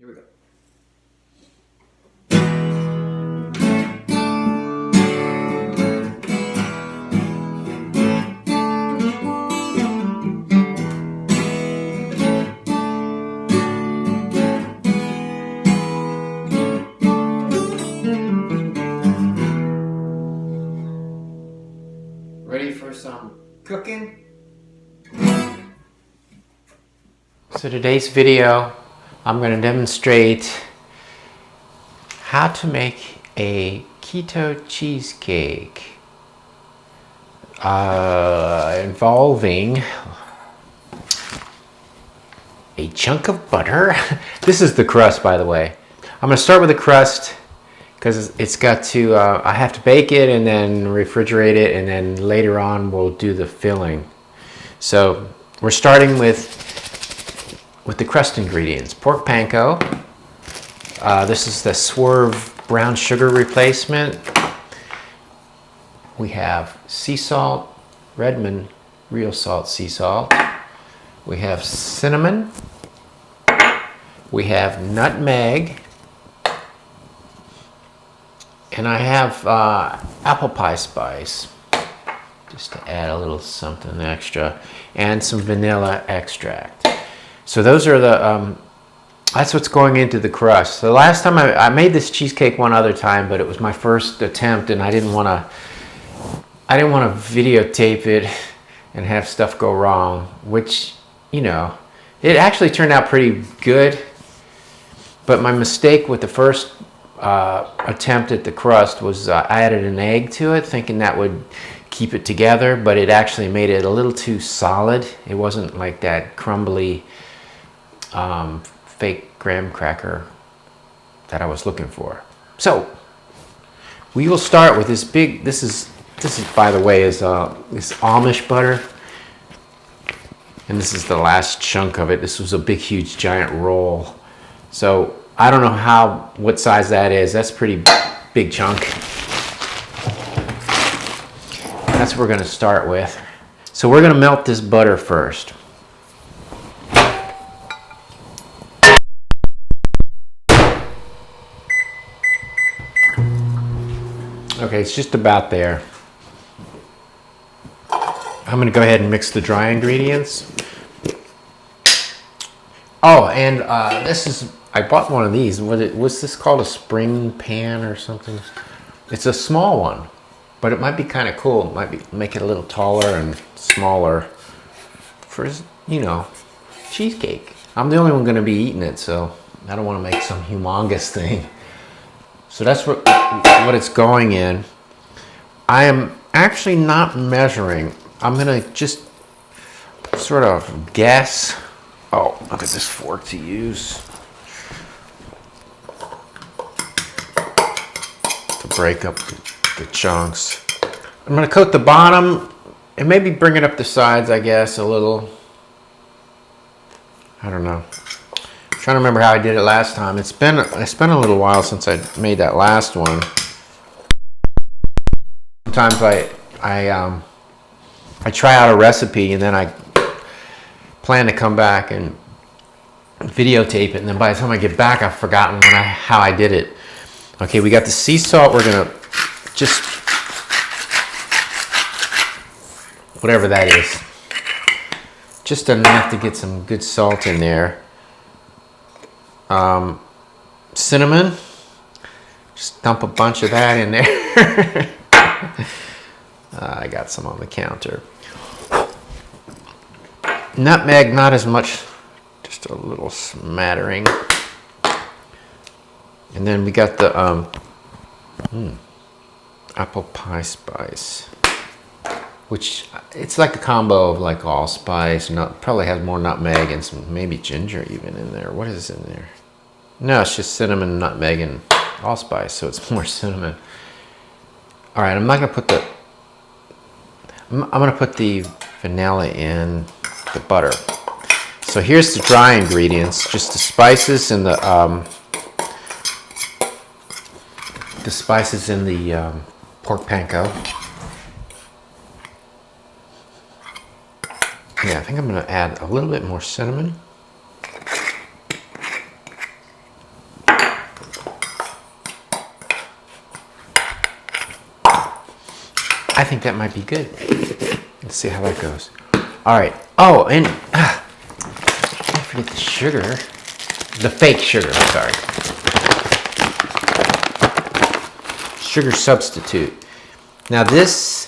Here we go. Ready for some cooking? So today's video, I'm going to demonstrate how to make a keto cheesecake involving a chunk of butter. This is the crust, by the way. I'm going to start with the crust because it's got to, I have to bake it and then refrigerate it, and then later on we'll do the filling. So we're starting with the crust ingredients. Pork panko. This is the Swerve brown sugar replacement. We have sea salt, Redmond real salt sea salt. We have cinnamon. We have nutmeg. And I have apple pie spice, just to add a little something extra, and some vanilla extract. So those are the, that's what's going into the crust. The last time I made this cheesecake one other time, but it was my first attempt, and I didn't want to videotape it and have stuff go wrong, which, you know, it actually turned out pretty good. But my mistake with the first attempt at the crust was I added an egg to it, thinking that would keep it together, but it actually made it a little too solid. It wasn't like that crumbly fake graham cracker that I was looking for. So we will start with this big, this is by the way is this Amish butter, and this is the last chunk of it. This was a big huge giant roll, so I don't know what size that is. That's a pretty big chunk. That's what we're going to start with. So we're going to melt this butter first. Okay, it's just about there. I'm going to go ahead and mix the dry ingredients. Oh, and this is, I bought one of these. Was this called a spring pan or something? It's a small one, but it might be kind of cool. It might make it a little taller and smaller for, you know, cheesecake. I'm the only one going to be eating it, so I don't want to make some humongous thing. So that's what it's going in. I am actually not measuring. I'm going to just sort of guess. Oh, look at this fork to use to break up the chunks. I'm going to coat the bottom and maybe bring it up the sides, I guess, a little. I don't know. I'm trying to remember how I did it last time. It's been a little while since I made that last one. Sometimes I try out a recipe and then I plan to come back and videotape it, and then by the time I get back I've forgotten how I did it. Okay, we got the sea salt. We're gonna just, whatever that is, just enough to get some good salt in there. Cinnamon, just dump a bunch of that in there. I got some on the counter. Nutmeg, not as much, just a little smattering. And then we got the apple pie spice, which it's like a combo of like allspice. Probably has more nutmeg and some maybe ginger even in there. What is in there? No, it's just cinnamon, nutmeg, and allspice, so it's more cinnamon. All right, I'm not gonna put the. I'm gonna put the vanilla in the butter. So here's the dry ingredients, just the spices and the pork panko. Yeah, I think I'm gonna add a little bit more cinnamon. I think that might be good. Let's see how that goes. All right. Oh, and don't forget the sugar. The fake sugar, sorry. Sugar substitute. Now this,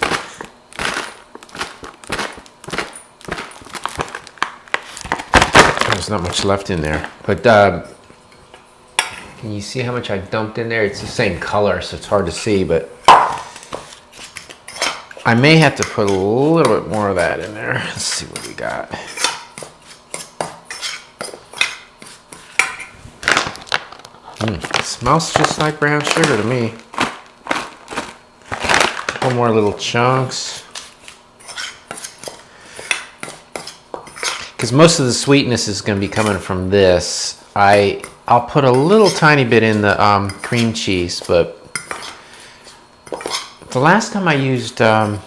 there's not much left in there, but can you see how much I dumped in there? It's the same color, so it's hard to see, but I may have to put a little bit more of that in there. Let's see what we got. It smells just like brown sugar to me. A couple more little chunks. Because most of the sweetness is going to be coming from this. I'll put a little tiny bit in the cream cheese, but the last time I used a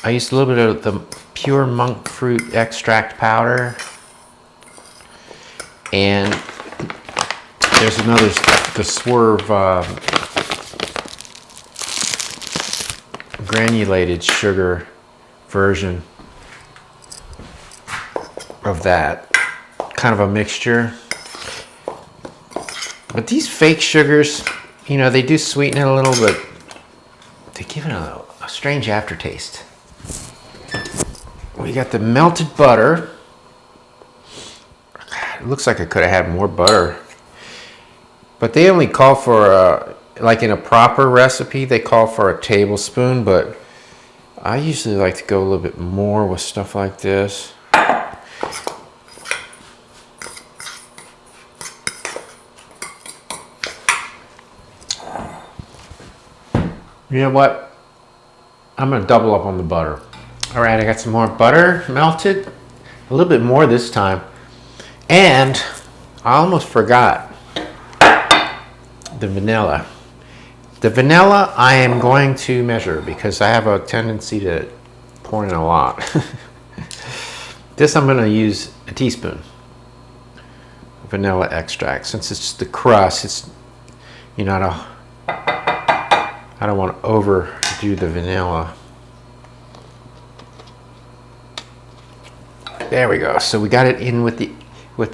little bit of the pure monk fruit extract powder, and there's another, the Swerve granulated sugar version of that, kind of a mixture. But these fake sugars, you know, they do sweeten it a little, but they give it a strange aftertaste. We got the melted butter. It looks like I could have had more butter, but they only call for like in a proper recipe they call for a tablespoon, but I usually like to go a little bit more with stuff like this. You know what? I'm gonna double up on the butter. All right, I got some more butter melted, a little bit more this time. And I almost forgot the vanilla. The vanilla I am going to measure because I have a tendency to pour in a lot. This I'm going to use a teaspoon of vanilla extract. Since it's the crust, it's, you know, I don't want to overdo the vanilla. There we go. So we got it in with the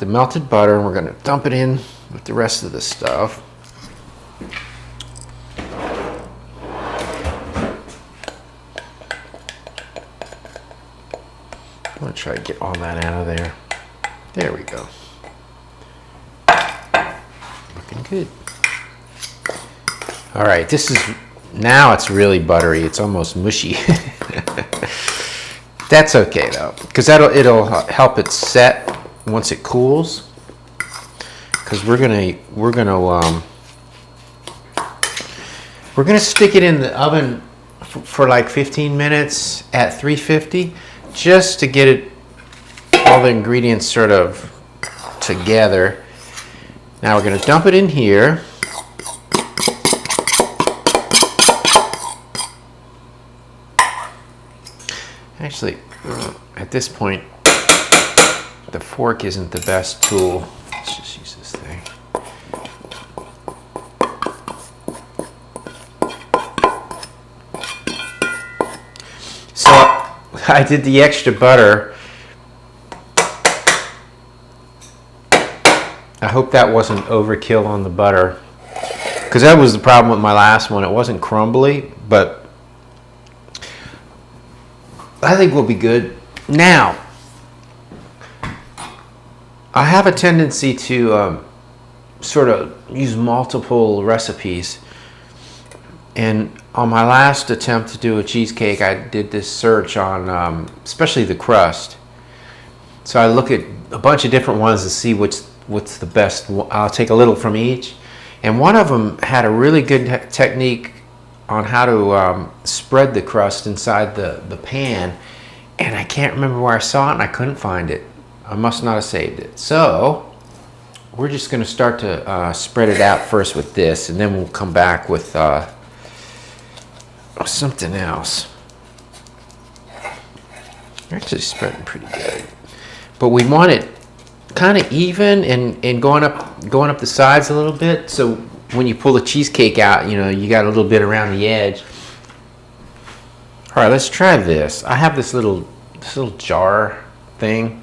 melted butter, and we're going to dump it in with the rest of the stuff. I'm going to try to get all that out of there. There we go. Looking good. All right, this is, now it's really buttery. It's almost mushy. That's okay though, because it'll help it set once it cools. Because we're gonna stick it in the oven for like 15 minutes at 350, just to get it, all the ingredients sort of together. Now we're gonna dump it in here. Actually, at this point, the fork isn't the best tool. Let's just use this thing. So I did the extra butter. I hope that wasn't overkill on the butter, because that was the problem with my last one. It wasn't crumbly, but I think we'll be good. Now, I have a tendency to sort of use multiple recipes. And on my last attempt to do a cheesecake, I did this search on especially the crust. So I look at a bunch of different ones to see what's the best. I'll take a little from each. And one of them had a really good technique on how to spread the crust inside the pan, and I can't remember where I saw it, and I couldn't find it. I must not have saved it. So we're just going to start to spread it out first with this, and then we'll come back with something else. They're actually spreading pretty good, but we want it kind of even and going up the sides a little bit, so when you pull the cheesecake out, you know, you got a little bit around the edge. All right, let's try this. I have this little jar thing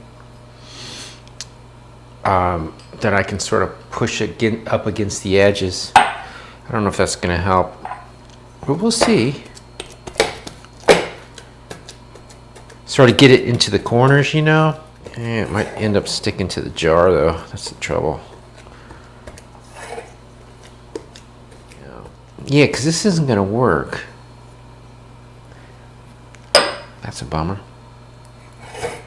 that I can sort of push it up against the edges. I don't know if that's going to help, but we'll see. Sort of get it into the corners, you know. It might end up sticking to the jar though. That's the trouble. Yeah, because this isn't going to work. That's a bummer. I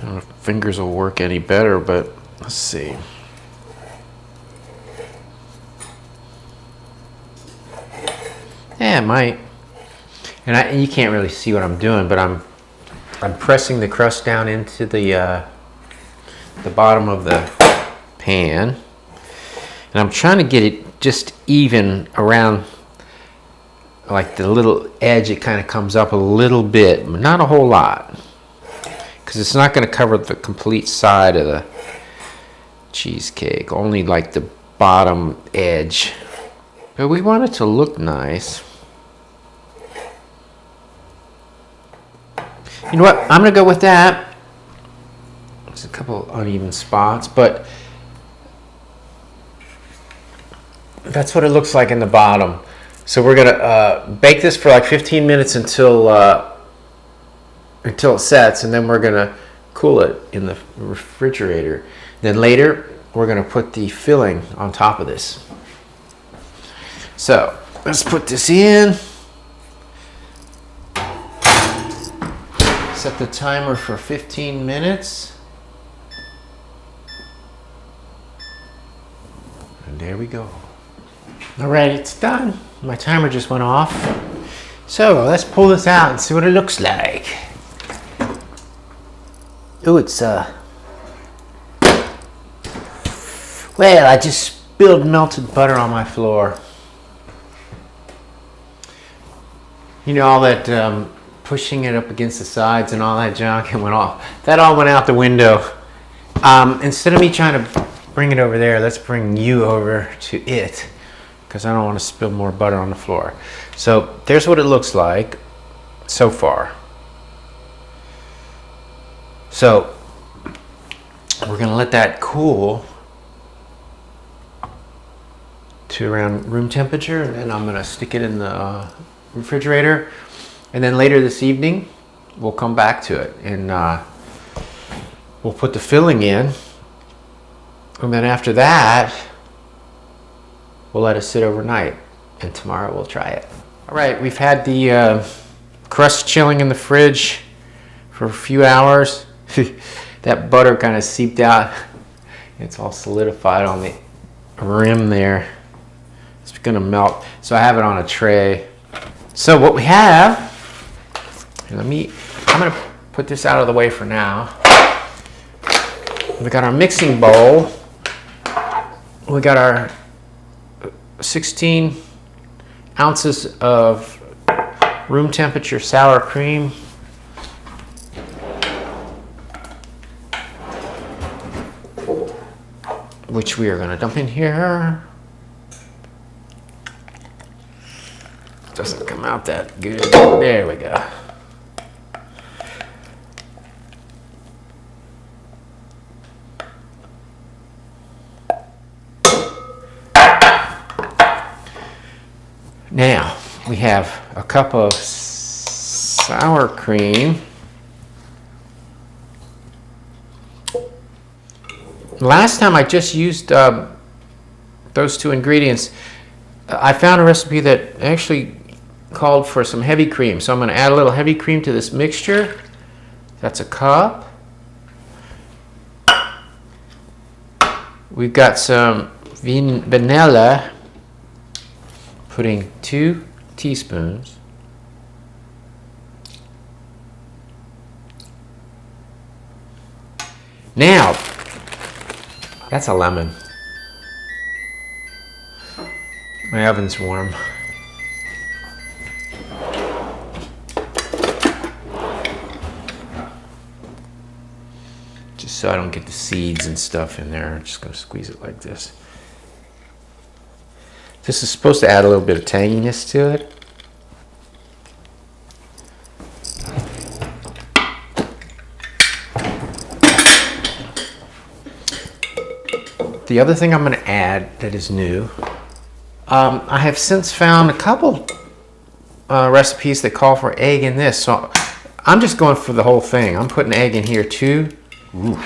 don't know if fingers will work any better, but let's see. Yeah, it might. And you can't really see what I'm doing, but I'm pressing the crust down into the bottom of the pan, and I'm trying to get it just even around, like the little edge. It kind of comes up a little bit, but not a whole lot, because it's not going to cover the complete side of the cheesecake, only like the bottom edge. But we want it to look nice. You know what? I'm going to go with that. There's a couple uneven spots, but that's what it looks like in the bottom. So we're going to bake this for like 15 minutes until it sets, and then we're going to cool it in the refrigerator. Then later, we're going to put the filling on top of this. So let's put this in. Set the timer for 15 minutes. And there we go. All right, it's done. My timer just went off. So let's pull this out and see what it looks like. Oh, it's well, I just spilled melted butter on my floor. You know, all that pushing it up against the sides and all that junk, and that all went out the window. Instead of me trying to bring it over there, let's bring you over to it, because I don't want to spill more butter on the floor. So there's what it looks like so far. So we're going to let that cool to around room temperature, and then I'm going to stick it in the refrigerator. And then later this evening, we'll come back to it, and we'll put the filling in. And then after that, we'll let it sit overnight, and tomorrow we'll try it. All right, we've had the crust chilling in the fridge for a few hours. That butter kind of seeped out. It's all solidified on the rim there. It's gonna melt. So I have it on a tray. So what we have, I'm gonna put this out of the way for now. We got our mixing bowl. We got our 16 ounces of room temperature sour cream. Which we are gonna dump in here. Doesn't come out that good. There we go. Now we have a cup of sour cream. Last time I just used those two ingredients. I found a recipe that actually called for some heavy cream. So I'm going to add a little heavy cream to this mixture. That's a cup. We've got some vanilla. Putting 2 teaspoons. Now, that's a lemon. My oven's warm. Just so I don't get the seeds and stuff in there, I'm just gonna squeeze it like this. This is supposed to add a little bit of tanginess to it. The other thing I'm going to add that is new, I have since found a couple recipes that call for egg in this, so I'm just going for the whole thing. I'm putting egg in here too. Ooh,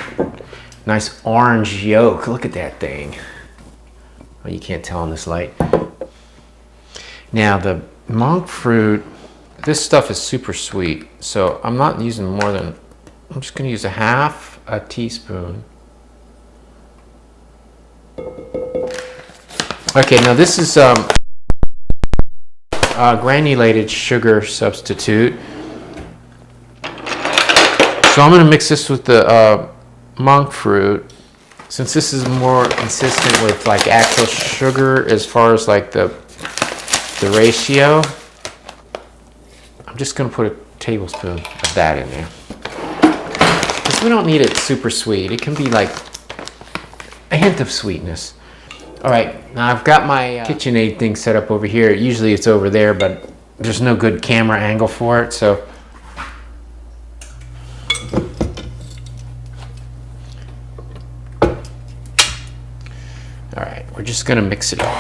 nice orange yolk. Look at that thing. Well, you can't tell in this light. Now the monk fruit, this stuff is super sweet, so I'm not using more than, I'm just going to use a half a teaspoon. Okay, now this is granulated sugar substitute. So I'm going to mix this with the monk fruit, since this is more consistent with like actual sugar as far as like the ratio. I'm just going to put a tablespoon of that in there, because we don't need it super sweet. It can be like a hint of sweetness. All right, now I've got my KitchenAid thing set up over here. Usually it's over there, but there's no good camera angle for it, so. All right, we're just gonna mix it up.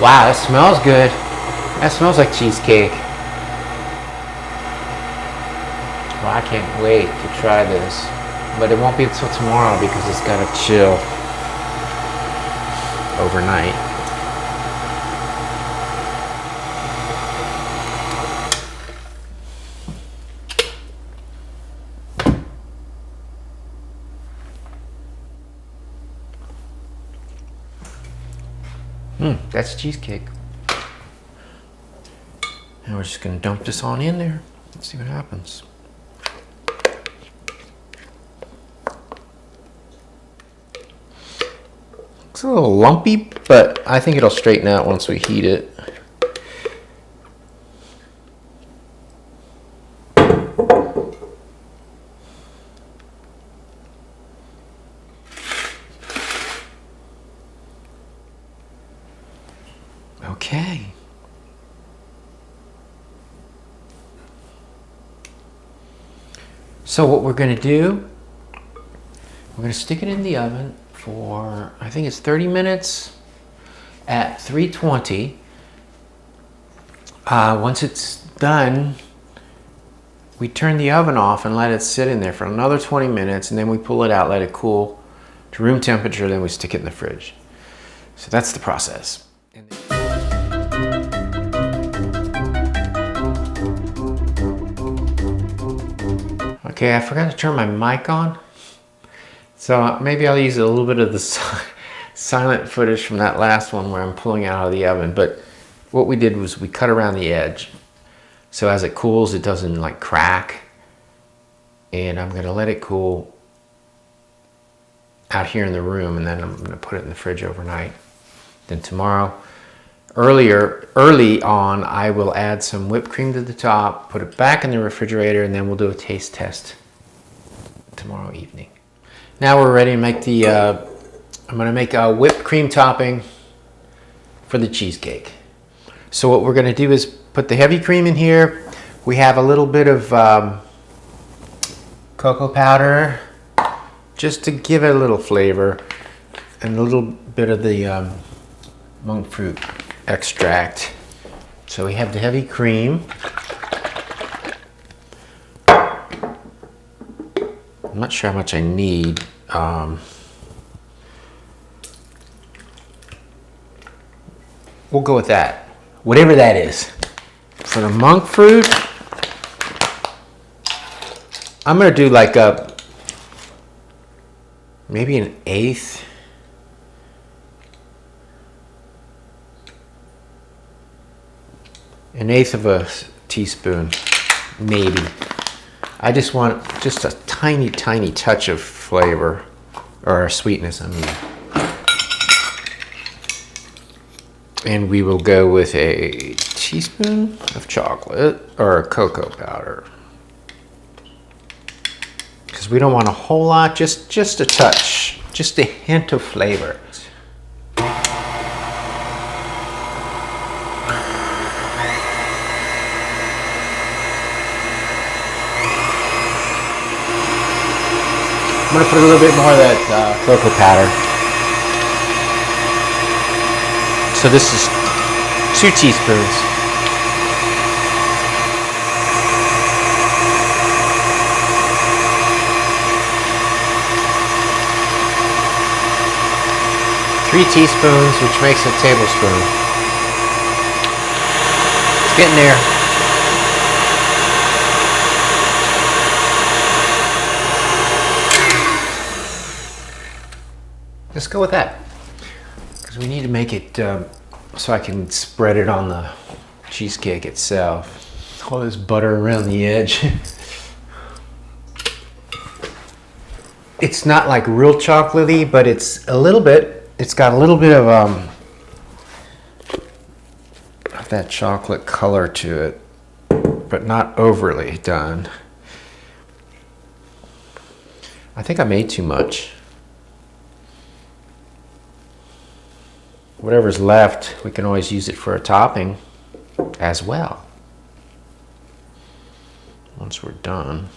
Wow, that smells good. That smells like cheesecake. Well, I can't wait to try this. But it won't be until tomorrow because it's got to chill overnight. That's cheesecake. And we're just going to dump this on in there. Let's see what happens. It's a little lumpy, but I think it'll straighten out once we heat it. Okay. So what we're going to do, we're going to stick it in the oven for, I think it's 30 minutes at 320. Once it's done, we turn the oven off and let it sit in there for another 20 minutes, and then we pull it out, let it cool to room temperature, then we stick it in the fridge. So that's the process. Okay, I forgot to turn my mic on. So maybe I'll use a little bit of the silent footage from that last one where I'm pulling it out of the oven. But what we did was we cut around the edge. So as it cools, it doesn't like crack. And I'm gonna let it cool out here in the room, and then I'm gonna put it in the fridge overnight. Then tomorrow, early on, I will add some whipped cream to the top, put it back in the refrigerator, and then we'll do a taste test tomorrow evening. Now we're ready to make the, I'm gonna make a whipped cream topping for the cheesecake. So what we're gonna do is put the heavy cream in here. We have a little bit of cocoa powder, just to give it a little flavor, and a little bit of the monk fruit extract. So we have the heavy cream. I'm not sure how much I need. We'll go with that, whatever that is. For the monk fruit, I'm gonna do like maybe an eighth. An eighth of a teaspoon, maybe. I just want just a tiny, tiny touch of flavor, or sweetness, I mean. And we will go with a teaspoon of chocolate, or cocoa powder. Because we don't want a whole lot, just a touch. just a hint of flavor. I'm gonna put a little bit more of that cocoa powder. So this is 2 teaspoons. Three teaspoons, which makes a tablespoon. It's getting there. Let's go with that, because we need to make it so I can spread it on the cheesecake itself. All this butter around the edge. It's not like real chocolatey, but it's a little bit. It's got a little bit of that chocolate color to it, but not overly done. I think I made too much. Whatever's left, we can always use it for a topping as well once we're done.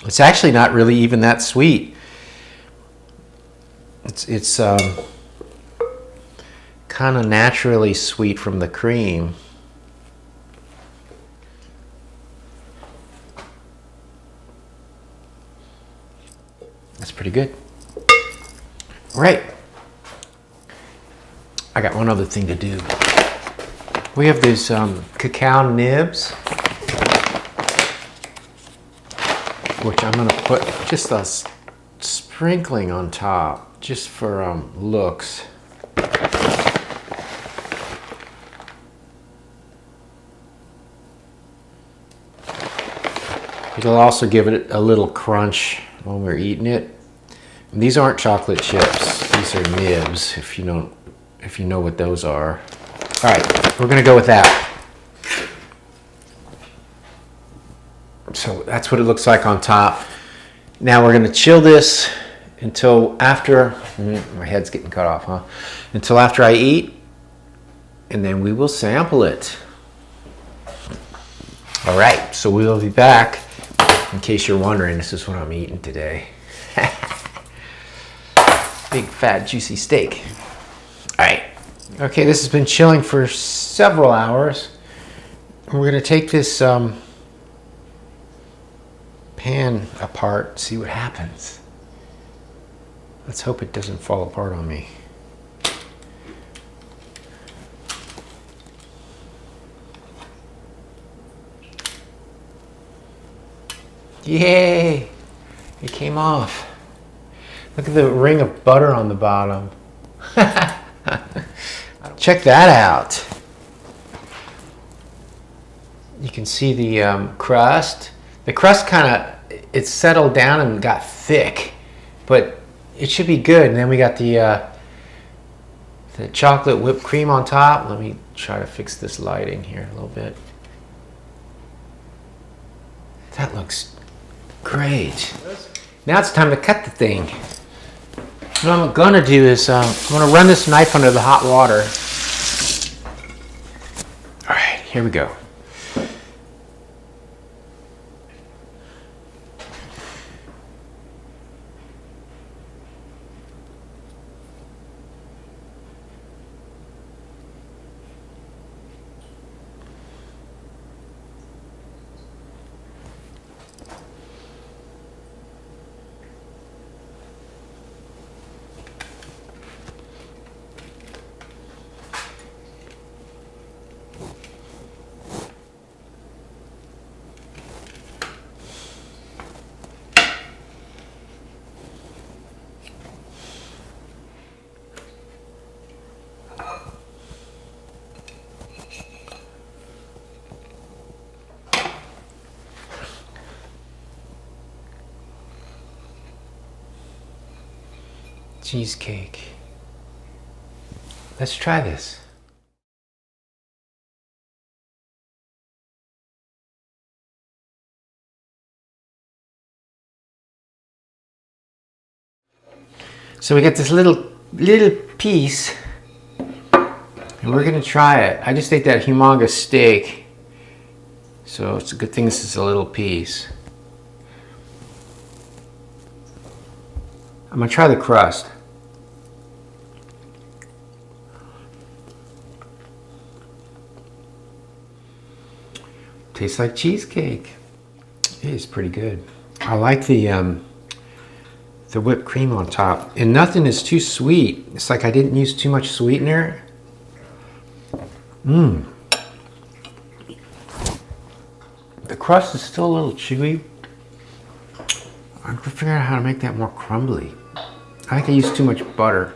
It's actually not really even that sweet. It's kind of naturally sweet from the cream. That's pretty good. All right. I got one other thing to do. We have these cacao nibs, which I'm going to put just a sprinkling on top, just for looks. It'll also give it a little crunch when we're eating it. And these aren't chocolate chips. These are nibs, if you know what those are. All right, we're gonna go with that. So that's what it looks like on top. Now we're gonna chill this until after, my head's getting cut off, huh? Until after I eat, and then we will sample it. All right, so we'll be back. In case you're wondering, this is what I'm eating today. Big fat juicy steak. All right. Okay, this has been chilling for several hours. We're gonna take this pan apart, see what happens. Let's hope it doesn't fall apart on me. Yay! It came off. Look at the ring of butter on the bottom. Check that out. You can see the crust. The crust kind of, it settled down and got thick, but it should be good. And then we got the chocolate whipped cream on top. Let me try to fix this lighting here a little bit. That looks great. Now it's time to cut the thing. What I'm gonna do is I'm gonna run this knife under the hot water. All right, here we go. Cheesecake. Let's try this. So we got this little piece, and we're gonna try it. I just ate that humongous steak, so it's a good thing this is a little piece. I'm gonna try the crust. Tastes like cheesecake. It is pretty good. I like the whipped cream on top, and nothing is too sweet. It's like I didn't use too much sweetener. The crust is still a little chewy. I'm figuring out how to make that more crumbly. I think I used too much butter.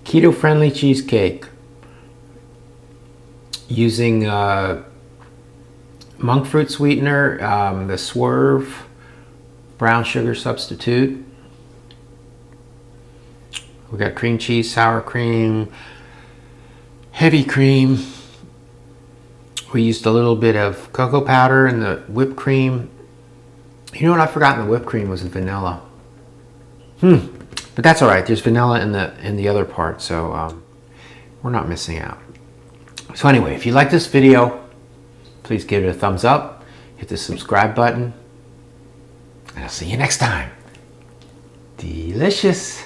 Keto friendly cheesecake using monk fruit sweetener, the Swerve brown sugar substitute. We got cream cheese, sour cream, heavy cream. We used a little bit of cocoa powder and the whipped cream. You know what I forgot in the whipped cream was the vanilla. But that's all right. There's vanilla in the other part, so we're not missing out. So anyway, if you like this video, please give it a thumbs up, hit the subscribe button, and I'll see you next time. Delicious.